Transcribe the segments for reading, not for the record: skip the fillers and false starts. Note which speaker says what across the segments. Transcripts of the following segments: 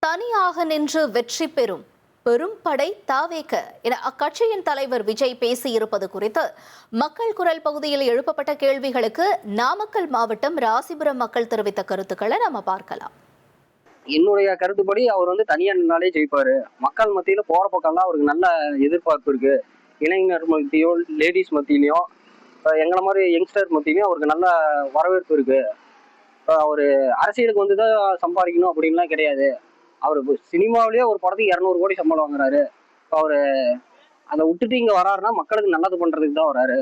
Speaker 1: தனியாக நின்று வெற்றி பெறும் பெரும் படை தாவேக என அக்கட்சியின் தலைவர் விஜய் பேசியிருப்பது குறித்து மக்கள் குரல் பகுதியில் எழுப்பப்பட்ட கேள்விகளுக்கு நாமக்கல் மாவட்டம் ராசிபுரம் மக்கள் தெரிவித்த கருத்துக்களை நம்ம பார்க்கலாம்.
Speaker 2: என்னுடைய கருத்துப்படி அவர் தனியா நின்னாலே ஜெயிப்பாரு. மக்கள் மத்தியில போற பக்கம்லாம் அவருக்கு நல்ல எதிர்பார்ப்பு இருக்கு. இளைஞர் மத்தியும் லேடிஸ் மத்தியிலையும் எங்களை மாதிரி யங்ஸ்டர் மத்தியிலையும் அவருக்கு நல்ல வரவேற்பு இருக்கு. அவரு அரசியலுக்கு வந்துதான் சம்பாதிக்கணும் அப்படின்லாம் கிடையாது. அவரு சினிமாவிலேயே ஒரு படத்துக்கு 200 கோடி சம்பளம் வாங்குறாரு. அவரு அதை விட்டுட்டு இங்க வராருன்னா மக்களுக்கு நல்லது பண்றதுக்கு தான் வராரு.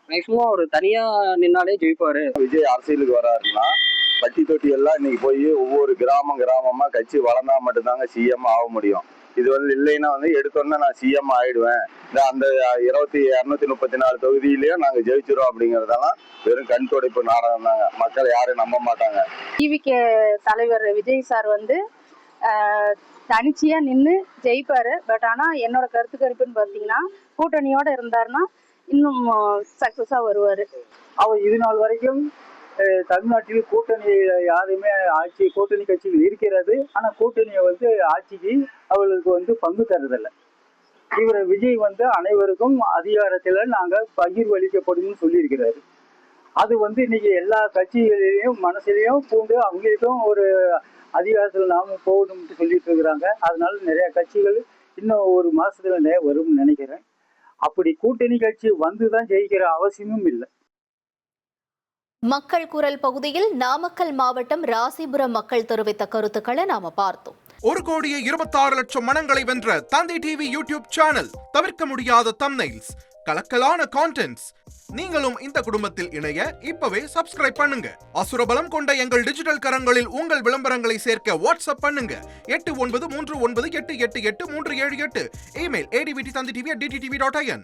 Speaker 2: மேக்சிமம் அவர் தனியா நின்னாலே ஜெயிப்பாரு.
Speaker 3: விஜய் அரசியலுக்கு வராருன்னா பட்டி தொட்டி எல்லாம் இன்னைக்கு போய் ஒவ்வொரு கிராமமா கட்சி வளர்ந்தா மட்டும்தாங்க சிஎம் ஆக முடியும். இது இல்லைன்னா எடுத்தோன்னே நான் சிஎம் ஆயிடுவேன், அந்த 234 தொகுதியிலயும் நாங்க ஜெயிச்சிரும் அப்படிங்கறதெல்லாம் வெறும் கண் துடைப்பு நாடகம் தாங்க. மக்கள் யாரும் நம்ப மாட்டாங்க.
Speaker 4: டிவிகே தலைவர் விஜய் சார் தனிச்சையா நின்று ஜெயிப்பாரு. பட் ஆனா என்னோட கருத்து கணிப்புன்னு பாத்தீங்கன்னா கூட்டணியோட இருந்தாருன்னா இன்னும் சக்சஸா வருவாரு.
Speaker 5: அவர் இது நாள் வரைக்கும் தமிழ்நாட்டில் கூட்டணி யாருமே கூட்டணி கட்சிகள் இருக்கிறது. ஆனா கூட்டணியை ஆட்சிக்கு அவர்களுக்கு பங்கு தருதில்லை. இவர் விஜய் அனைவருக்கும் அதிகாரத்துல நாங்க பகிர்வு அளிக்கப்படும் சொல்லியிருக்கிறாரு. அது இன்னைக்கு எல்லா கட்சிகளிலையும் மனசுலையும் பூண்டு அவங்களுக்கும் ஒரு அதிகாரத்துல நாம போகணும்னு சொல்லிட்டு இருக்கிறாங்க. அதனால நிறைய கட்சிகள் இன்னும் ஒரு மாசத்துல வரும்னு நினைக்கிறேன். அப்படி கூட்டணி கட்சி வந்துதான் ஜெயிக்கிற அவசியமும் இல்லை.
Speaker 1: மக்கள் குரல் பகுதியில் நாமக்கல் மாவட்டம் ராசிபுரம் மக்கள் தெரிவித்த கருத்துக்களை நாம பார்த்தோம்.
Speaker 6: 1,26,00,000 மனங்களை வென்ற தந்தி டிவி யூடியூப் சேனல். தவிர்க்க முடியாத தம்ப்நெயில்ஸ், கலக்கலான கான்டென்ட்ஸ். நீங்களும் இந்த குடும்பத்தில் இணைய இப்பவே சப்ஸ்கிரைப் பண்ணுங்க. அசுரபலம் கொண்ட எங்கள் டிஜிட்டல் கரங்களில் உங்கள் விளம்பரங்களை சேர்க்க வாட்ஸ்அப் பண்ணுங்க. 8939888378. Email advttv@dttv.in.